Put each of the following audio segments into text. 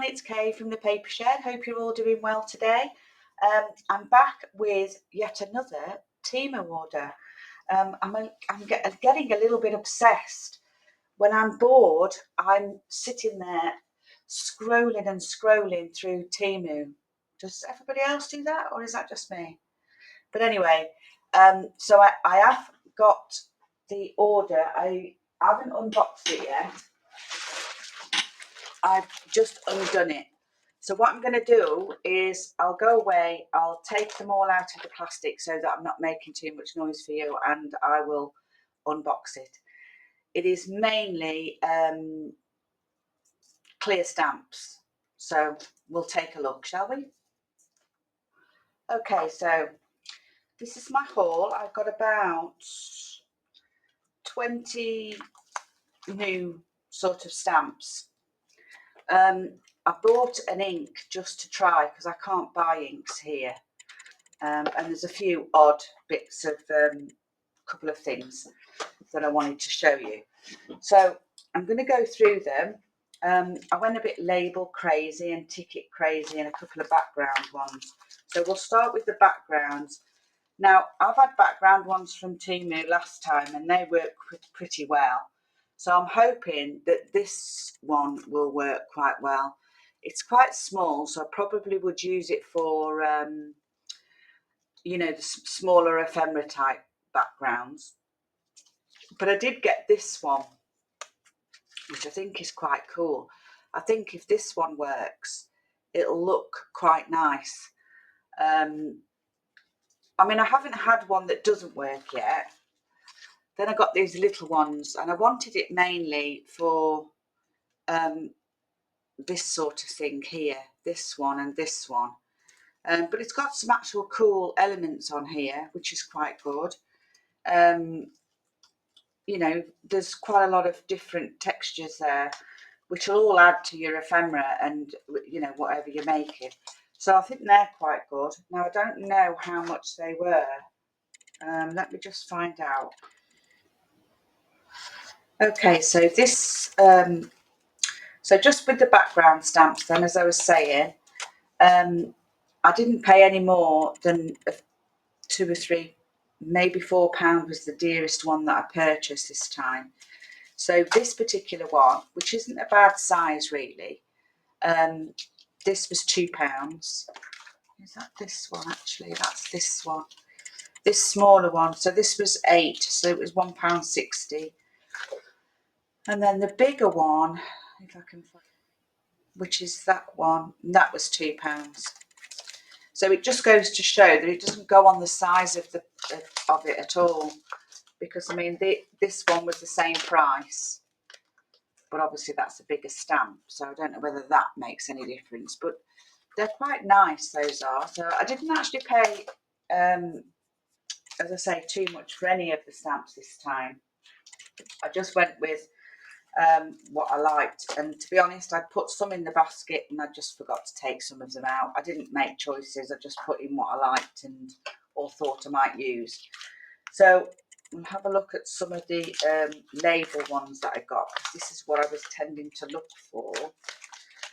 it's Kay from the Paper Shed. Hope you're all doing well today. I'm back with yet another Temu order. I'm getting a little bit obsessed. When I'm bored, I'm sitting there scrolling and scrolling through Temu. Does everybody else do that, or is that just me? But anyway, so I have got the order. I haven't unboxed it yet. I've just undone it. So what I'm going to do is I'll go away, I'll take them all out of the plastic so that I'm not making too much noise for you, and I will unbox it. It is mainly clear stamps. So we'll take a look, shall we? Okay, so this is my haul. I've got about 20 new sort of stamps. I bought an ink just to try because I can't buy inks here, and there's a few odd bits of couple of things that I wanted to show you. So I'm going to go through them. I went a bit label crazy and ticket crazy and a couple of background ones. So we'll start with the backgrounds. Now, I've had background ones from Temu last time and they work pretty well. So I'm hoping that this one will work quite well. It's quite small, so I probably would use it for, you know, the smaller ephemera type backgrounds. But I did get this one, which I think is quite cool. I think if this one works, it'll look quite nice. I mean, I haven't had one that doesn't work yet. Then I got these little ones, and I wanted it mainly for this sort of thing here, this one and this one. But it's got some actual cool elements on here, which is quite good. You know, there's quite a lot of different textures there, which will all add to your ephemera and, you know, whatever you're making. So I think they're quite good. Now, I don't know how much they were. Let me just find out. Okay, so this, so just with the background stamps then, as I was saying, I didn't pay any more than 2 or 3, maybe £4 was the dearest one that I purchased this time. So this particular one, which isn't a bad size really, this was £2. Is that this one actually? That's this one. This smaller one. So this was 8, so it was £1.60. And then the bigger one, if I can find, which is that one, that was £2. So it just goes to show that it doesn't go on the size of it at all, because I mean this one was the same price, but obviously that's a bigger stamp, so I don't know whether that makes any difference. But they're quite nice, those are. So I didn't actually pay, as I say, too much for any of the stamps this time. I just went with what I liked, and to be honest, I put some in the basket and I just forgot to take some of them out. I didn't make choices, I just put in what I liked and or thought I might use. So we'll have a look at some of the label ones that I got, because this is what I was tending to look for.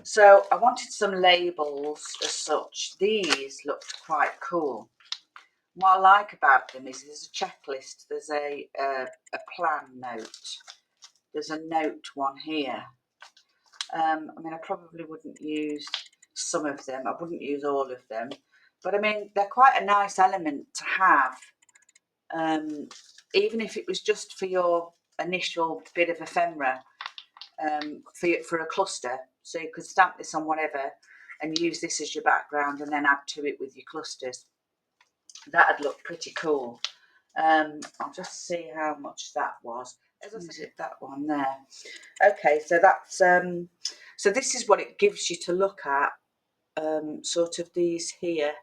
So I wanted some labels as such. These looked quite cool. What I like about them is there's a checklist, there's a plan note. There's a note one here. I mean, I probably wouldn't use some of them. I wouldn't use all of them. But I mean, they're quite a nice element to have. Even if it was just for your initial bit of ephemera, for a cluster. So you could stamp this on whatever and use this as your background and then add to it with your clusters. That'd look pretty cool. I'll just see how much that was. As I said, that one there. Okay, so that's so this is what it gives you to look at, sort of these here,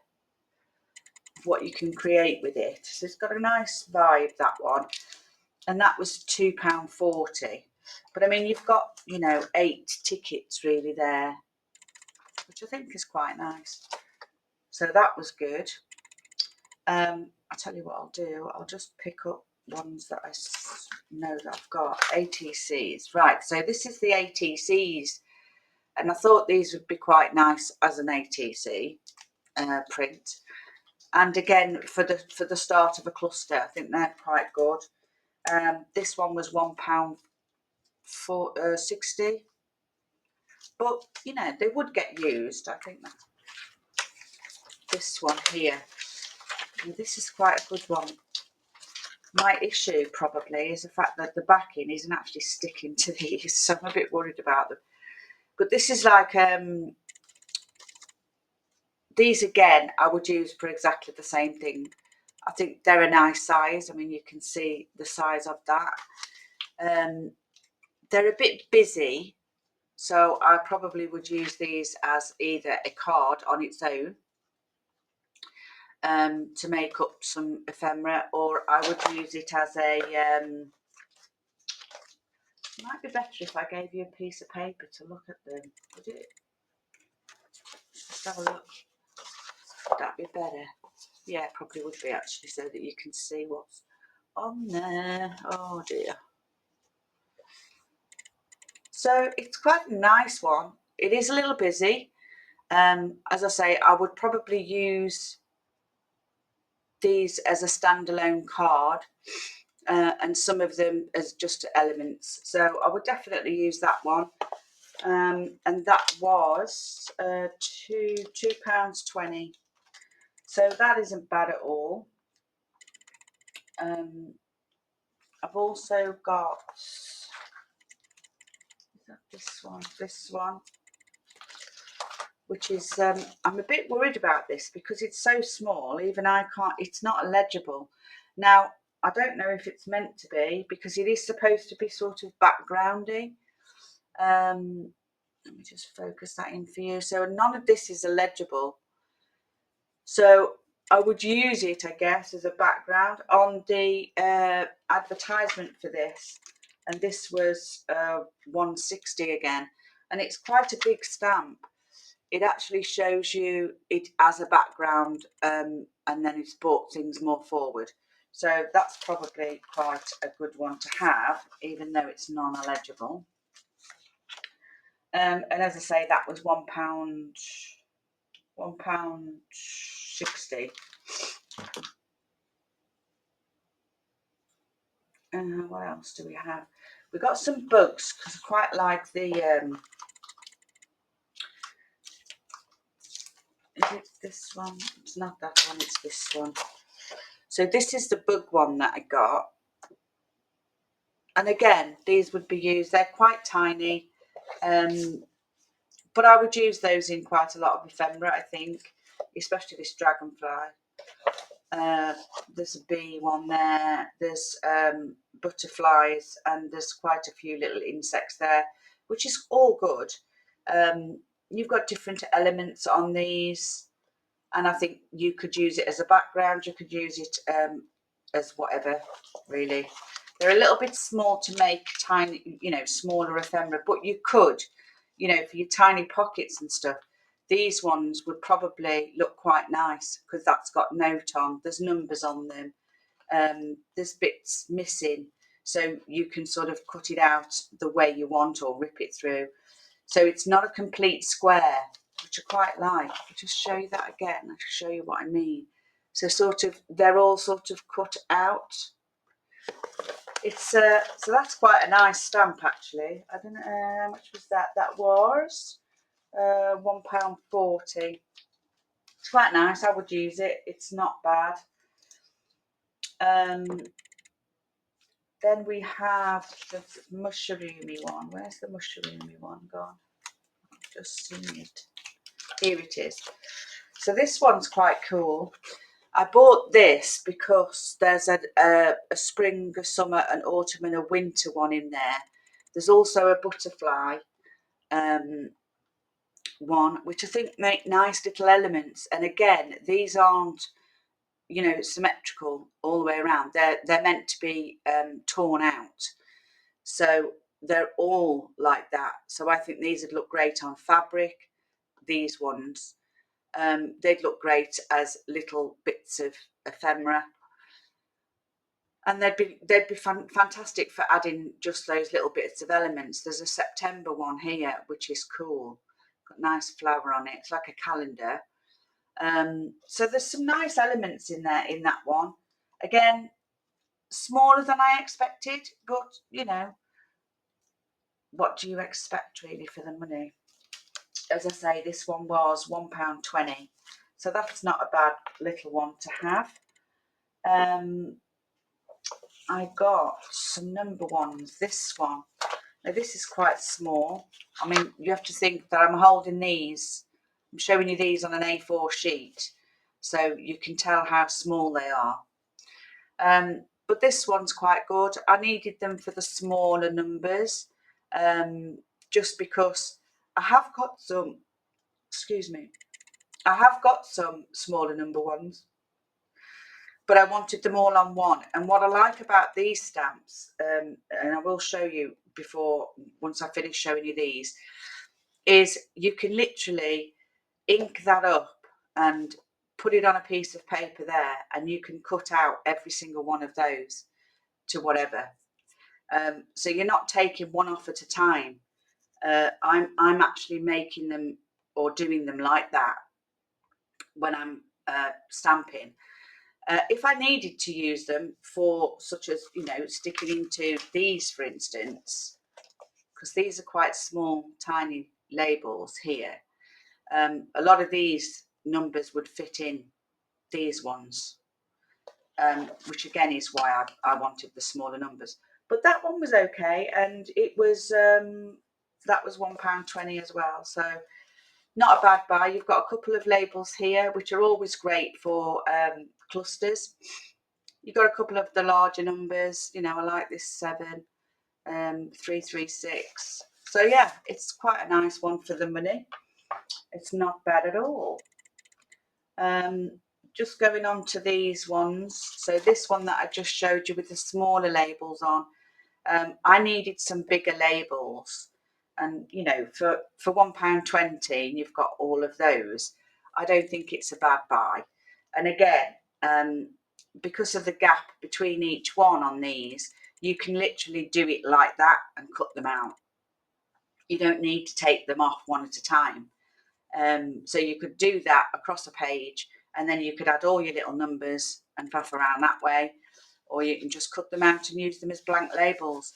what you can create with it. So it's got a nice vibe, that one, and that was £2.40. But I mean, you've got, you know, 8 tickets really there, which I think is quite nice. So that was good. I'll tell you what I'll do. I'll just pick up ones that I know that I've got. ATCs. Right, so this is the ATCs and I thought these would be quite nice as an ATC print. And again, for the start of a cluster, I think they're quite good. This one was £1.60, but you know, they would get used. I think that this one here, this is quite a good one. My issue probably is the fact that the backing isn't actually sticking to these, so I'm a bit worried about them. But this is like, these again, I would use for exactly the same thing. I think they're a nice size. I mean, you can see the size of that. They're a bit busy, so I probably would use these as either a card on its own, to make up some ephemera, or I would use it as a, it might be better if I gave you a piece of paper to look at them, would it? Just have a look. That'd be better. Yeah, it probably would be actually, so that you can see what's on there. Oh dear. So it's quite a nice one. It is a little busy. As I say, I would probably use these as a standalone card, and some of them as just elements. So I would definitely use that one. And that was £2.20. So that isn't bad at all. I've also got, is that this one, which is, I'm a bit worried about this because it's so small, even I can't, it's not legible. Now, I don't know if it's meant to be, because it is supposed to be sort of backgroundy. Let me just focus that in for you. So none of this is illegible. So I would use it, I guess, as a background on the advertisement for this. And this was £1.60 again. And it's quite a big stamp. It actually shows you it as a background, and then it's brought things more forward. So that's probably quite a good one to have, even though it's non-illegible. And as I say, that was £1.60. What else do we have? We got some books, because I quite like the, is it this one? It's not that one, it's this one. So this is the bug one that I got. And again, these would be used, they're quite tiny, but I would use those in quite a lot of ephemera, I think, especially this dragonfly. There's a bee one there, there's butterflies, and there's quite a few little insects there, which is all good. You've got different elements on these, and I think you could use it as a background, you could use it as whatever, really. They're a little bit small to make tiny, you know, smaller ephemera, but you could, you know, for your tiny pockets and stuff, these ones would probably look quite nice, because that's got note on, there's numbers on them, there's bits missing, so you can sort of cut it out the way you want or rip it through. So it's not a complete square, which I quite like. I'll just show you that again. I'll show you what I mean. So sort of, they're all sort of cut out. It's so that's quite a nice stamp, actually. I don't know how much was that. That was £1.40. It's quite nice. I would use it. It's not bad. Then we have the mushroomy one. Where's the mushroomy one gone? I've just seen it. Here it is. So this one's quite cool. I bought this because there's a spring, a summer, an autumn and a winter one in there. There's also a butterfly one, which I think make nice little elements. And again, these aren't, you know, symmetrical all the way around. They're meant to be torn out. So they're all like that. So I think these would look great on fabric, these ones. They'd look great as little bits of ephemera. And they'd be fantastic for adding just those little bits of elements. There's a September one here, which is cool. Got nice flower on it. It's like a calendar. So there's some nice elements in there in that one. Again, smaller than I expected, but you know, what do you expect really for the money? As I say, this one was £1.20, so that's not a bad little one to have. I got some number ones. This one, now this is quite small. I mean, you have to think that I'm holding these. I'm showing you these on an A4 sheet, so you can tell how small they are. But this one's quite good. I needed them for the smaller numbers, just because I have got some, excuse me, I have got some smaller number ones, but I wanted them all on one. And what I like about these stamps, and I will show you once I finish showing you these, is you can literally ink that up and put it on a piece of paper there, and you can cut out every single one of those to whatever. So you're not taking one off at a time. I'm actually making them or doing them like that when I'm stamping. If I needed to use them for, such as, you know, sticking into these, for instance, because these are quite small, tiny labels here. A lot of these numbers would fit in these ones, which again is why I wanted the smaller numbers. But that one was okay, and it was that was £1.20 as well. So not a bad buy. You've got a couple of labels here, which are always great for clusters. You've got a couple of the larger numbers. You know, I like this 7, 336. So yeah, it's quite a nice one for the money. It's not bad at all. Just going on to these ones. So this one that I just showed you with the smaller labels on, I needed some bigger labels. And, you know, for £1.20 and you've got all of those, I don't think it's a bad buy. And again, because of the gap between each one on these, you can literally do it like that and cut them out. You don't need to take them off one at a time. So you could do that across a page, and then you could add all your little numbers and faff around that way, or you can just cut them out and use them as blank labels.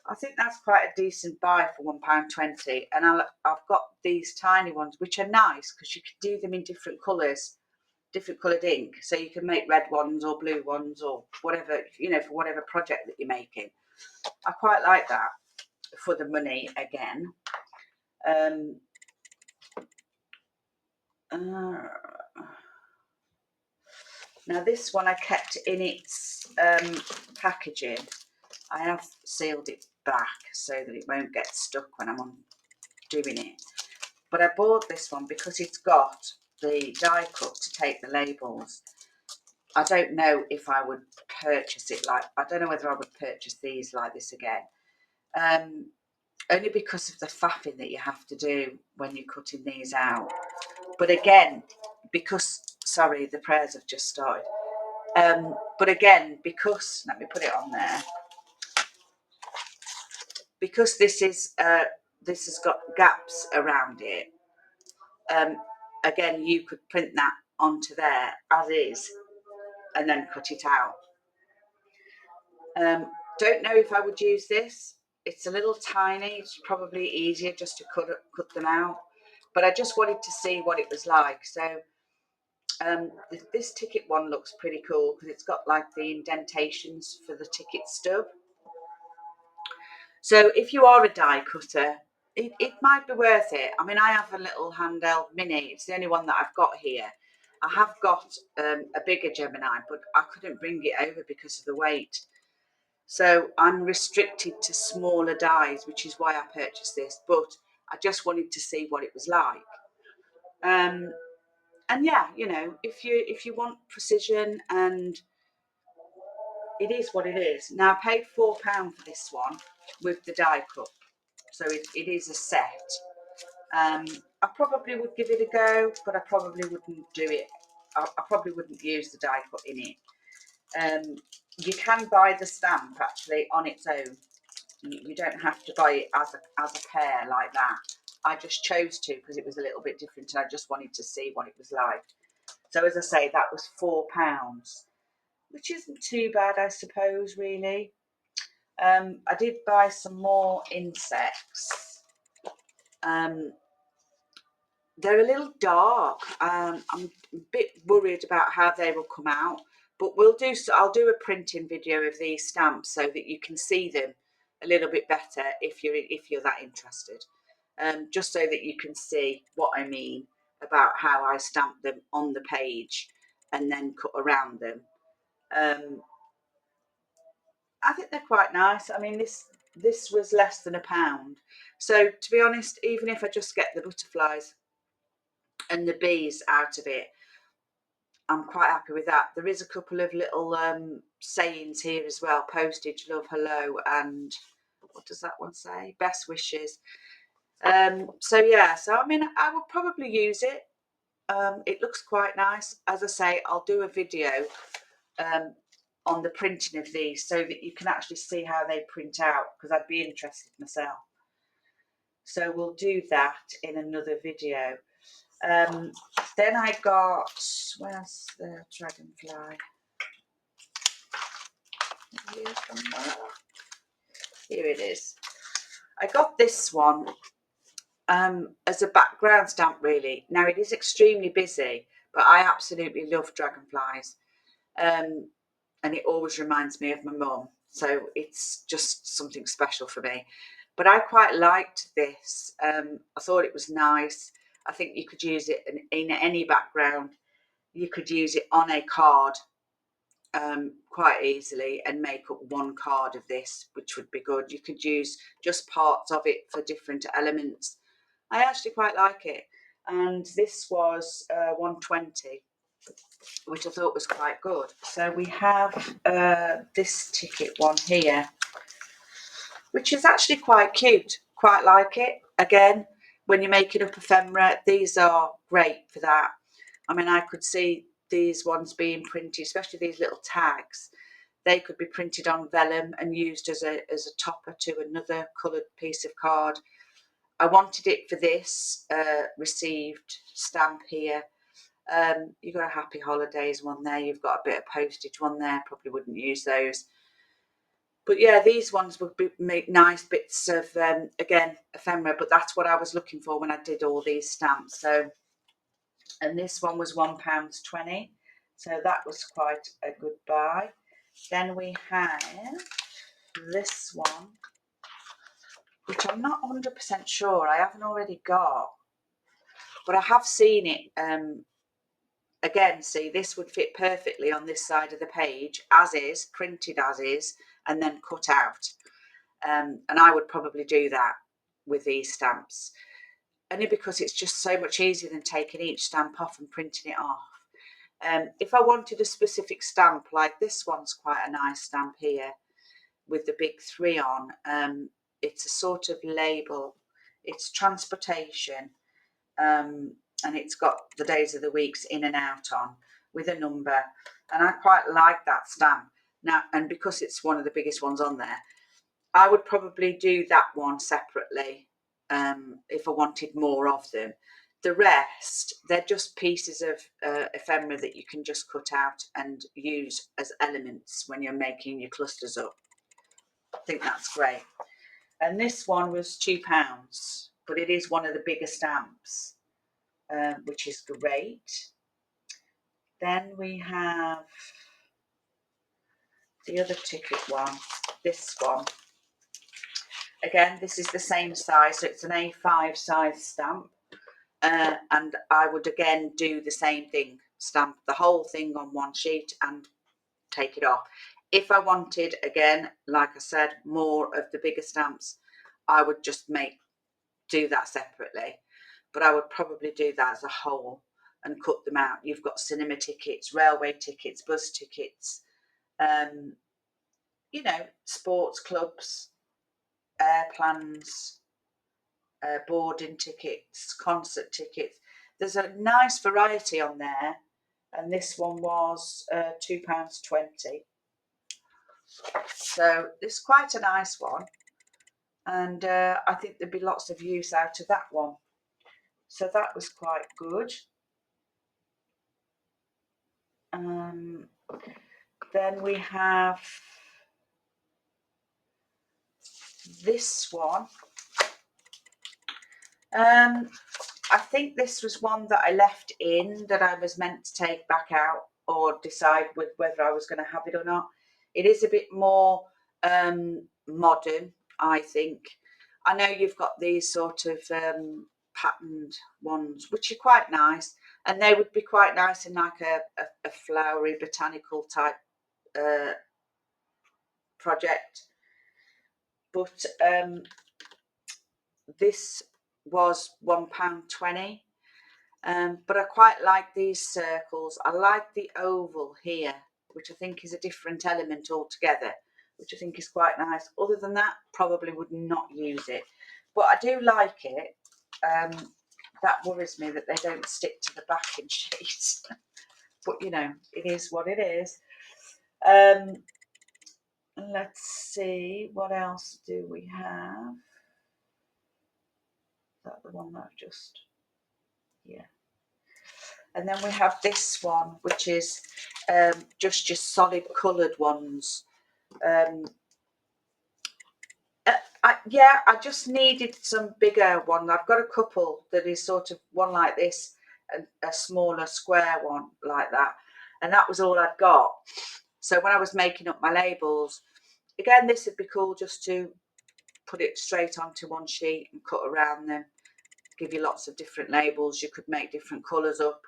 I think that's quite a decent buy for £1.20, and I've got these tiny ones which are nice because you can do them in different colours, different coloured ink, so you can make red ones or blue ones or whatever, you know, for whatever project that you're making. I quite like that for the money again. Now this one I kept in its packaging. I have sealed it back so that it won't get stuck when I'm doing it. But I bought this one because it's got the die cut to take the labels. I don't know if I would purchase it I don't know whether I would purchase these like this again. Only because of the faffing that you have to do when you're cutting these out. But again, because, sorry, the prayers have just started. But again, because, let me put it on there, because this has got gaps around it, again, you could print that onto there as is and then cut it out. Don't know if I would use this. It's a little tiny. It's probably easier just to cut them out. But I just wanted to see what it was like. So this ticket one looks pretty cool because it's got like the indentations for the ticket stub. So if you are a die cutter, it might be worth it. I mean, I have a little handheld mini. It's the only one that I've got here. I have got a bigger Gemini, but I couldn't bring it over because of the weight. So I'm restricted to smaller dies, which is why I purchased this. But I just wanted to see what it was like. And yeah, you know, if you want precision, and it is what it is. Now I paid £4 for this one with the die cut, so it is a set. I probably would give it a go, but I probably wouldn't do it. I probably wouldn't use the die cut in it. you can buy the stamp actually on its own. You don't have to buy it as a pair like that. I just chose to because it was a little bit different and I just wanted to see what it was like. So as I say, that was £4, which isn't too bad, I suppose, really. I did buy some more insects. They're a little dark. I'm a bit worried about how they will come out, but I'll do a printing video of these stamps so that you can see them a little bit better if you're that interested. Just so that you can see what I mean about how I stamp them on the page and then cut around them. I think they're quite nice. I mean, this was less than £1. So to be honest, even if I just get the butterflies and the bees out of it, I'm quite happy with that. There is a couple of little sayings here as well. Postage, love, hello, and what does that one say? Best wishes. So yeah, so I mean, I would probably use it. It looks quite nice. As I say, I'll do a video on the printing of these so that you can actually see how they print out, because I'd be interested myself. So we'll do that in another video. Then I got, where's the dragonfly? Here it is. I got this one as a background stamp, really. Now it is extremely busy, but I absolutely love dragonflies. And it always reminds me of my mum, so it's just something special for me. But I quite liked this. I thought it was nice. I think you could use it in any background. You could use it on a card quite easily and make up one card of this, which would be good. You could use just parts of it for different elements. I actually quite like it. And this was 120, which I thought was quite good. So we have this ticket one here, which is actually quite cute. Quite like it. Again, when you're making up ephemera, these are great for that. I mean, I could see these ones being printed, especially these little tags. They could be printed on vellum and used as a topper to another coloured piece of card. I wanted it for this received stamp here. You've got a Happy Holidays one there. You've got a bit of postage one there. Probably wouldn't use those. But yeah, these ones would make nice bits of, again, ephemera. But that's what I was looking for when I did all these stamps. So, and this one was £1.20. So that was quite a good buy. Then we have this one, which I'm not 100% sure. I haven't already got. But I have seen it. Again, see, this would fit perfectly on this side of the page, as is, printed as is, and then cut out. And I would probably do that with these stamps, only because it's just so much easier than taking each stamp off and printing it off. If I wanted a specific stamp, like this one's quite a nice stamp here with the big 3 on. It's a sort of label. It's transportation. And it's got the days of the weeks in and out on with a number, and I quite like that stamp now. And because it's one of the biggest ones on there, I would probably do that one separately if I wanted more of them. The rest, they're just pieces of ephemera that you can just cut out and use as elements when you're making your clusters up. I think that's great. And this one was £2, but it is one of the bigger stamps. Which is great. Then we have the other ticket one, this one. Again, this is the same size, so it's an A5 size stamp. And I would again do the same thing, stamp the whole thing on one sheet and take it off. If I wanted, again, like I said, more of the bigger stamps, I would just do that separately. But I would probably do that as a whole and cut them out. You've got cinema tickets, railway tickets, bus tickets, you know, sports clubs, airplanes, boarding tickets, concert tickets. There's a nice variety on there, and this one was £2.20. So this is quite a nice one, and I think there'd be lots of use out of that one. So that was quite good. Then we have this one. I think this was one that I left in that I was meant to take back out or decide with whether I was going to have it or not. It is a bit more modern, I think. I know you've got these sort of patterned ones, which are quite nice, and they would be quite nice in like a flowery botanical type project. But this was £1.20. But I quite like these circles. I like the oval here, which I think is a different element altogether, which I think is quite nice. Other than that, probably would not use it. But I do like it. That worries me that they don't stick to the backing sheet. But, you know, it is what it is. Let's see, what else do we have? Is that the one that I've just... Yeah. And then we have this one, which is just your solid coloured ones. I just needed some bigger one. I've got a couple that is sort of one like this and a smaller square one like that. And that was all I'd got. So when I was making up my labels, again, this would be cool just to put it straight onto one sheet and cut around them. Give you lots of different labels. You could make different colours up.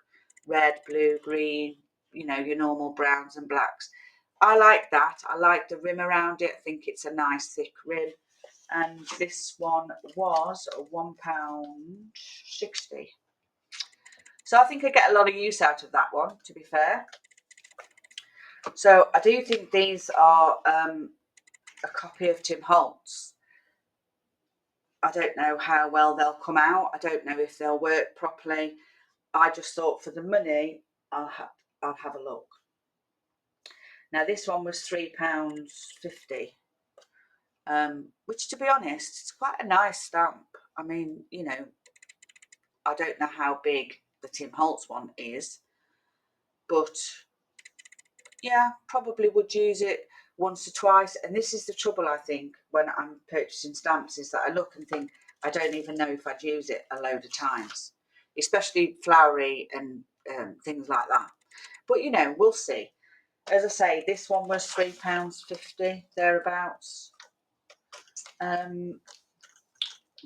Red, blue, green, you know, your normal browns and blacks. I like that. I like the rim around it. I think it's a nice thick rim. And this one was £1.60. So I think I get a lot of use out of that one, to be fair. So I do think these are a copy of Tim Holtz. I don't know how well they'll come out. I don't know if they'll work properly. I just thought for the money, I'll have a look. Now this one was £3.50, which, to be honest, it's quite a nice stamp. I mean, you know, I don't know how big the Tim Holtz one is, but yeah, probably would use it once or twice. And this is the trouble, I think, when I'm purchasing stamps, is that I look and think, I don't even know if I'd use it a load of times, especially flowery and things like that. But, you know, we'll see. As I say, this one was £3.50, thereabouts.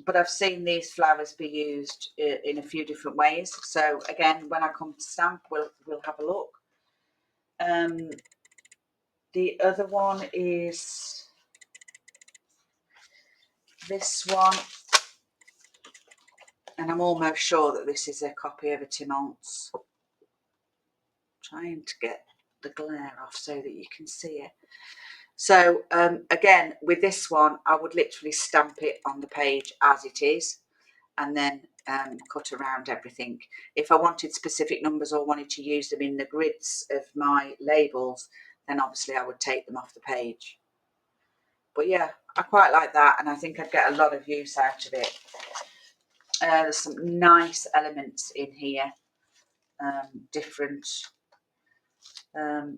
But I've seen these flowers be used in a few different ways. So again, when I come to stamp, we'll have a look. The other one is this one. And I'm almost sure that this is a copy of a Tim Holtz. Trying to get the glare off so that you can see it. So again, with this one, I would literally stamp it on the page as it is, and then cut around everything. If I wanted specific numbers or wanted to use them in the grids of my labels, then obviously I would take them off the page. But yeah, I quite like that, and I think I'd get a lot of use out of it. There's some nice elements in here, different.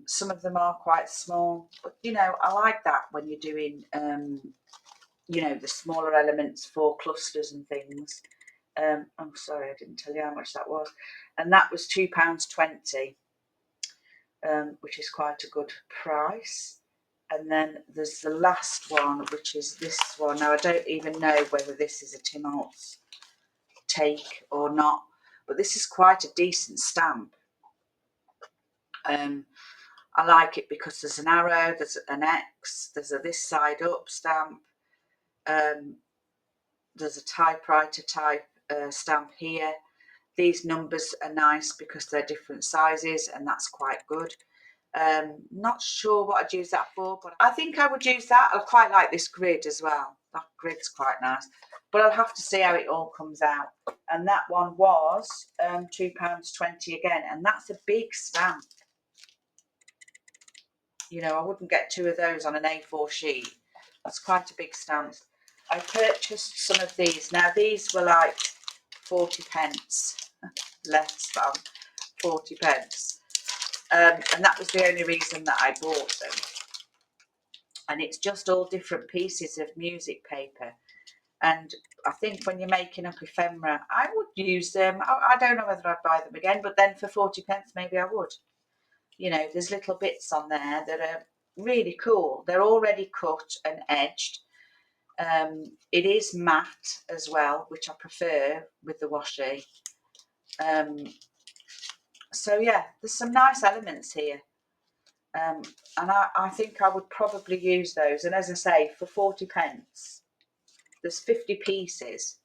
Some of them are quite small, but you know, I like that when you're doing you know, the smaller elements for clusters and things. I'm sorry, I didn't tell you how much that was. And that was £2.20, which is quite a good price. And then there's the last one, which is this one. Now, I don't even know whether this is a Tim Holtz take or not, but this is quite a decent stamp. I like it because there's an arrow, there's an X, there's a this side up stamp. There's a typewriter type stamp here. These numbers are nice because they're different sizes, and that's quite good. Not sure what I'd use that for, but I think I would use that. I quite like this grid as well. That grid's quite nice, but I'll have to see how it all comes out. And that one was £2.20 again, and that's a big stamp. You know, I wouldn't get 2 of those on an A4 sheet. That's quite a big stamp. I purchased some of these. Now these were like 40 pence, less than 40 pence. And that was the only reason that I bought them. And it's just all different pieces of music paper. And I think when you're making up ephemera, I would use them. I don't know whether I'd buy them again, but then for 40 pence, maybe I would. You know, there's little bits on there that are really cool. They're already cut and edged. It is matte as well, which I prefer with the washi. So yeah, there's some nice elements here. And I think I would probably use those. And as I say, for 40 pence, there's 50 pieces.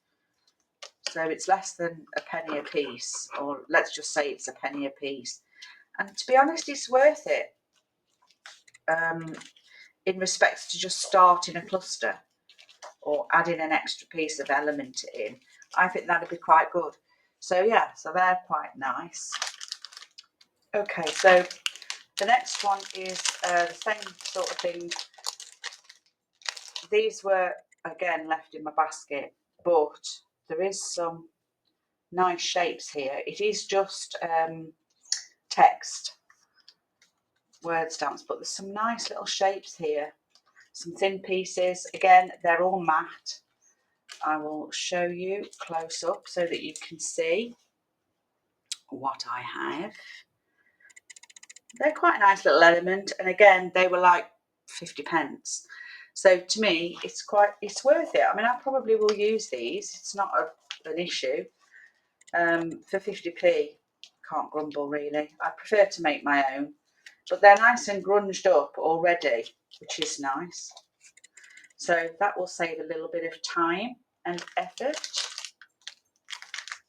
So it's less than a penny a piece, or let's just say it's a penny a piece. And to be honest, it's worth it. In respects to just starting a cluster or adding an extra piece of element in, I think that'd be quite good. So yeah, so they're quite nice. Okay, so the next one is the same sort of thing. These were again left in my basket, but there is some nice shapes here. It is just text word stamps, but there's some nice little shapes here. Some thin pieces. Again, they're all matte. I will show you close up so that you can see what I have. They're quite a nice little element, and again, they were like 50 pence. So to me, it's worth it. I mean, I probably will use these. It's not an issue. For 50p, can't grumble really. I prefer to make my own, but they're nice and grunged up already, which is nice. So that will save a little bit of time and effort.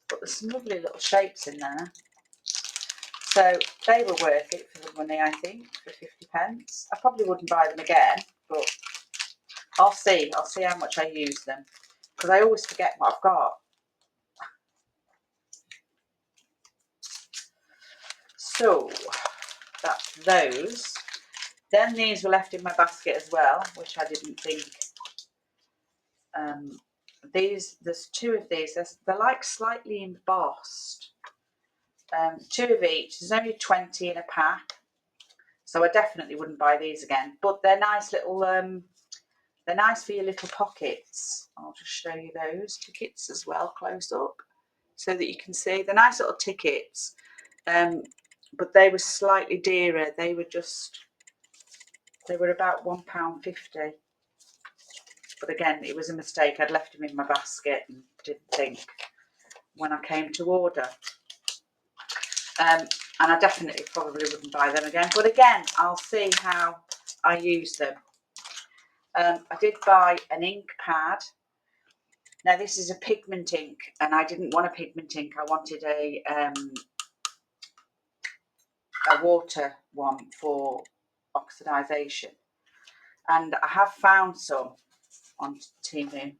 But there's some lovely little shapes in there. So they were worth it for the money, I think, for 50 pence. I probably wouldn't buy them again, but I'll see. I'll see how much I use them, because I always forget what I've got. So that's those. Then these were left in my basket as well, which I didn't think. There's 2 of these. They're like slightly embossed. 2 of each. There's only 20 in a pack, so I definitely wouldn't buy these again. But they're nice little. They're nice for your little pockets. I'll just show you those tickets as well close up, so that you can see. They're nice little tickets, but they were slightly dearer. They were about £1.50. But again, it was a mistake. I'd left them in my basket and didn't think when I came to order. And I definitely probably wouldn't buy them again. But again, I'll see how I use them. I did buy an ink pad. Now this is a pigment ink, and I didn't want a pigment ink. I wanted a water one for oxidization. And I have found some on Temu.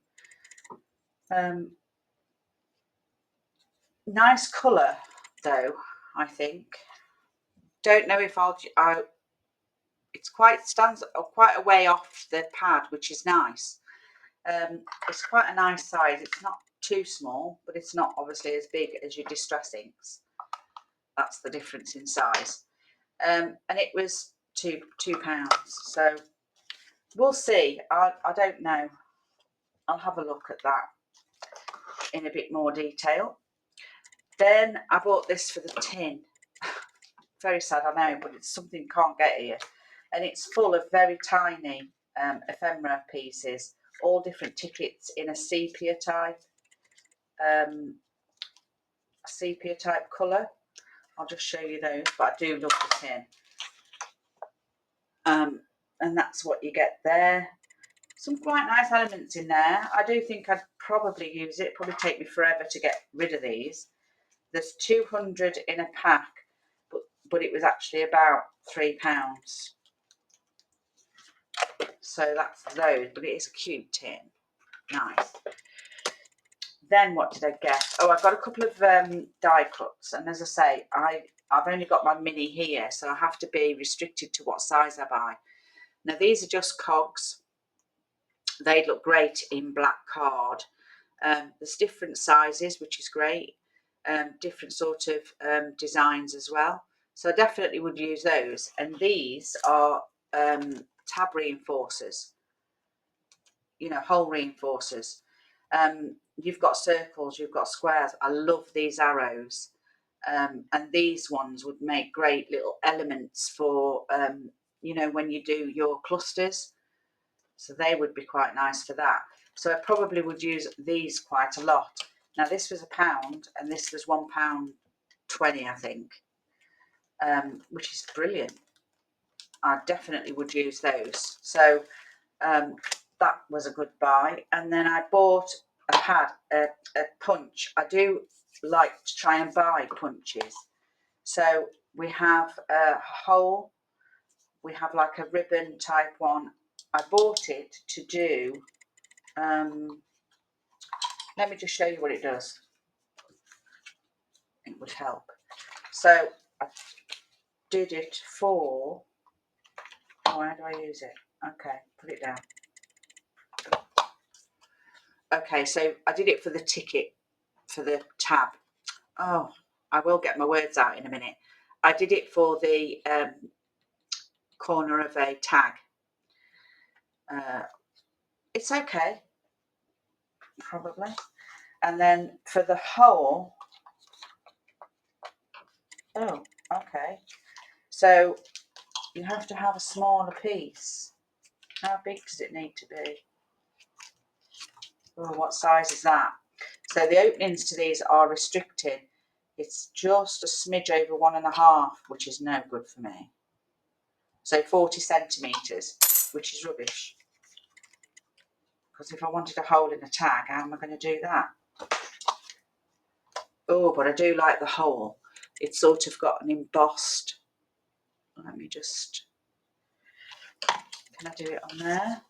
Nice colour though, I think. Don't know if it stands quite a way off the pad, which is nice. It's quite a nice size. It's not too small, but it's not obviously as big as your distress inks. That's the difference in size. And it was £2. So we'll see. I don't know. I'll have a look at that in a bit more detail. Then I bought this for the tin. Very sad, I know, but it's something you can't get here. And it's full of very tiny ephemera pieces, all different tickets in a sepia type colour. I'll just show you those, but I do love the tin. And that's what you get there. Some quite nice elements in there. I do think I'd probably use it. Probably take me forever to get rid of these. There's 200 in a pack, but it was actually about £3. So that's those, but it is a cute tin. Nice. Then what did I get? Oh, I got a couple of die cuts, and as I say, I've only got my mini here, so I have to be restricted to what size I buy. Now these are just cogs. They look great in black card. There's different sizes, which is great. Different sort of designs as well. So I definitely would use those. And these are tab reinforcers, you know, hole reinforcers. You've got circles, you've got squares. I love these arrows. And these ones would make great little elements for, you know, when you do your clusters. So they would be quite nice for that. So I probably would use these quite a lot. Now this was £1 and this was £1.20, I think, which is brilliant. I definitely would use those. So that was a good buy. And then I bought a pad, a punch. I do like to try and buy punches. So we have a hole, we have like a ribbon type one. I bought it to do, let me just show you what it does. It would help. So I did it for, why do I use it? Okay, put it down. Okay, so I did it for the ticket, for the tab. Oh, I will get my words out in a minute. I did it for the corner of a tag. It's okay, probably. And then for the hole, oh, okay. So you have to have a smaller piece. How big does it need to be? Oh, what size is that? So the openings to these are restricted. It's just a smidge over 1.5, which is no good for me. So 40 centimetres, which is rubbish. Because if I wanted a hole in a tag, how am I going to do that? Oh, but I do like the hole. It's sort of got an embossed, let me just, can I do it on there?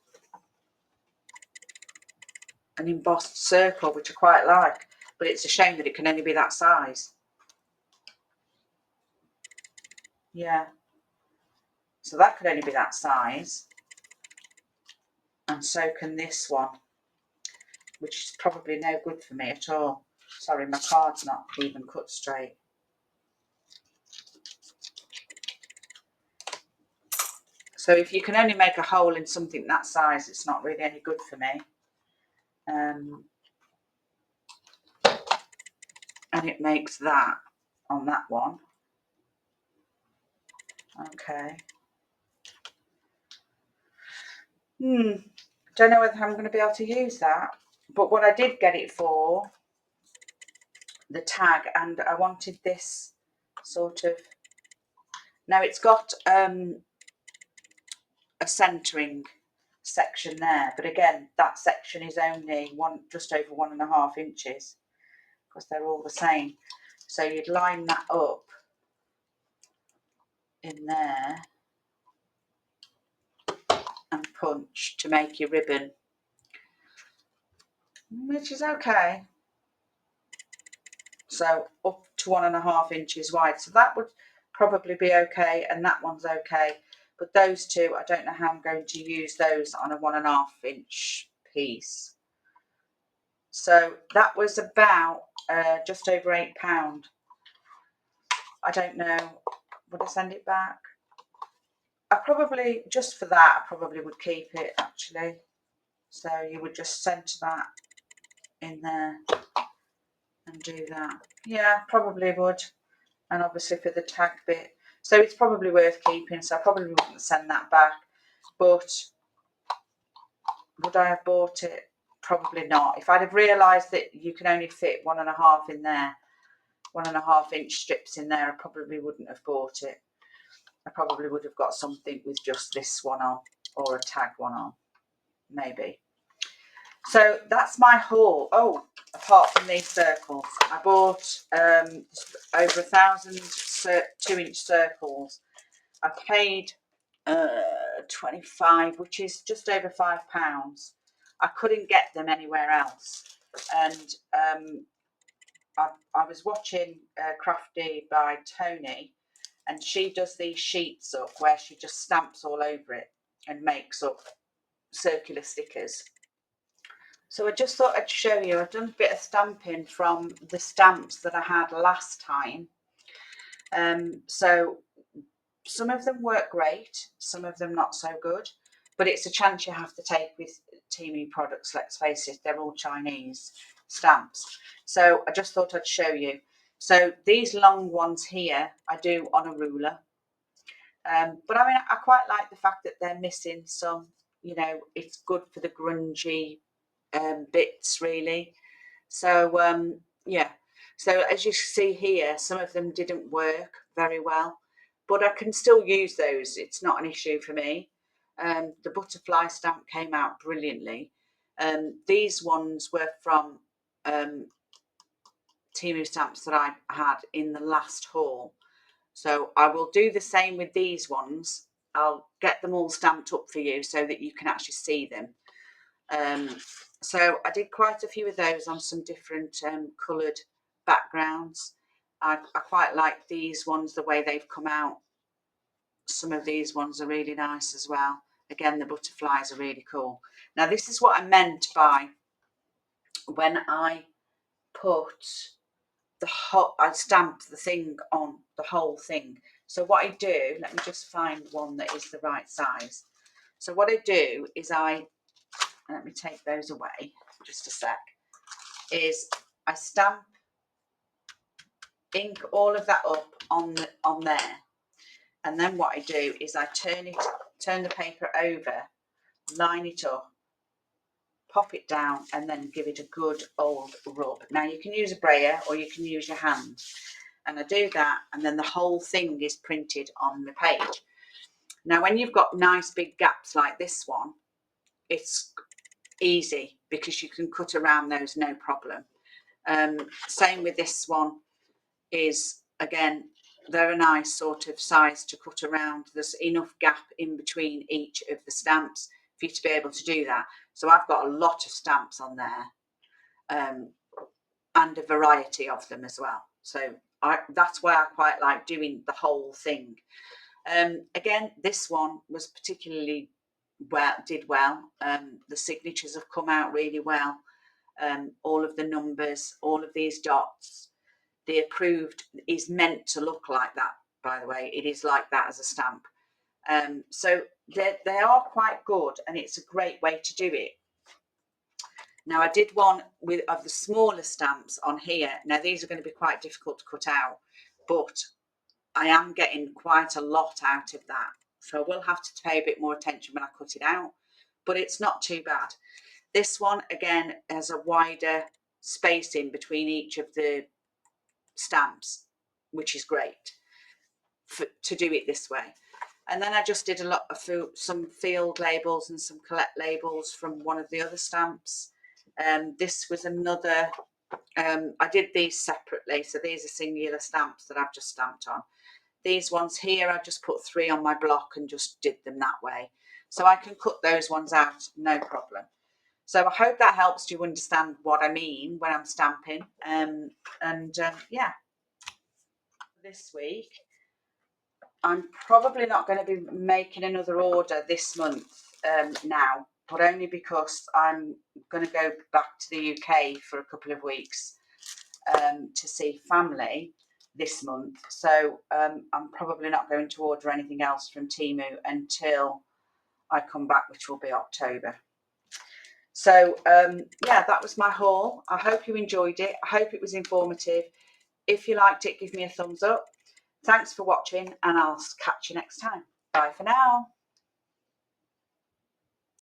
An embossed circle, which I quite like, but it's a shame that it can only be that size. Yeah. So that could only be that size. And so can this one, which is probably no good for me at all. Sorry, my card's not even cut straight. So if you can only make a hole in something that size, it's not really any good for me. And it makes that on that one. Okay. Don't know whether I'm going to be able to use that. But what I did get it for, the tag, and I wanted this sort of, now it's got a centering section there, but again that section is only just over 1.5 inches because they're all the same. So you'd line that up in there and punch to make your ribbon, which is okay. So up to 1.5 inches wide, so that would probably be okay, and that one's okay. But those two, I don't know how I'm going to use those on a 1.5 inch piece. So that was about just over £8. I don't know, would I send it back? I probably, just for that, I probably would keep it actually. So you would just centre that in there and do that. Yeah, probably would. And obviously for the tag bit. So it's probably worth keeping, so I probably wouldn't send that back. But would I have bought it? Probably not. If I'd have realised that you can only fit 1.5 in there, 1.5 inch strips in there, I probably wouldn't have bought it. I probably would have got something with just this one on, or a tag one on, maybe. So that's my haul. Oh, apart from these circles, I bought over 1,000 2-inch circles. I paid 25, which is just over £5. I couldn't get them anywhere else, and I was watching Crafty by Tony, and she does these sheets up where she just stamps all over it and makes up circular stickers. So I just thought I'd show you, I've done a bit of stamping from the stamps that I had last time. So some of them work great, some of them not so good, but it's a chance you have to take with Temu products, let's face it, they're all Chinese stamps. So I just thought I'd show you. So these long ones here, I do on a ruler. But I mean, I quite like the fact that they're missing some, you know, it's good for the grungy bits really. So yeah, so as you see here, some of them didn't work very well, but I can still use those. It's not an issue for me. The butterfly stamp came out brilliantly. These ones were from Temu stamps that I had in the last haul. So I will do the same with these ones. I'll get them all stamped up for you so that you can actually see them. So I did quite a few of those on some different coloured backgrounds. I quite like these ones, the way they've come out. Some of these ones are really nice as well. Again, the butterflies are really cool. Now this is what I meant by when I put the whole, I stamped the thing on the whole thing. So what I do, let me just find one that is the right size. So what I do is let me take those away just a sec, is I stamp, ink all of that up on there, and then what I do is I turn the paper over, line it up, pop it down, and then give it a good old rub. Now you can use a brayer or you can use your hand, and I do that, and then the whole thing is printed on the page. Now when you've got nice big gaps like this one, it's easy because you can cut around those no problem. Same with this one, is again, they're a nice sort of size to cut around. There's enough gap in between each of the stamps for you to be able to do that. So I've got a lot of stamps on there, and a variety of them as well. So that's why I quite like doing the whole thing. Again, this one was particularly did well. The signatures have come out really well. All of the numbers, all of these dots, the approved is meant to look like that, by the way. It is like that as a stamp. So they are quite good, and it's a great way to do it. Now I did one of the smaller stamps on here. Now these are going to be quite difficult to cut out, but I am getting quite a lot out of that. So I will have to pay a bit more attention when I cut it out, but it's not too bad. This one, again, has a wider spacing between each of the stamps, which is great to do it this way. And then I just did a lot of some field labels and some collect labels from one of the other stamps. This was another, I did these separately, so these are singular stamps that I've just stamped on. These ones here, I just put 3 on my block and just did them that way. So I can cut those ones out, no problem. So I hope that helps you understand what I mean when I'm stamping. Yeah, this week, I'm probably not going to be making another order this month now, but only because I'm going to go back to the UK for a couple of weeks to see family this month. So I'm probably not going to order anything else from Temu until I come back, which will be October. So yeah, that was my haul. I hope you enjoyed it. I hope it was informative. If you liked it, give me a thumbs up. Thanks for watching, and I'll catch you next time. Bye for now.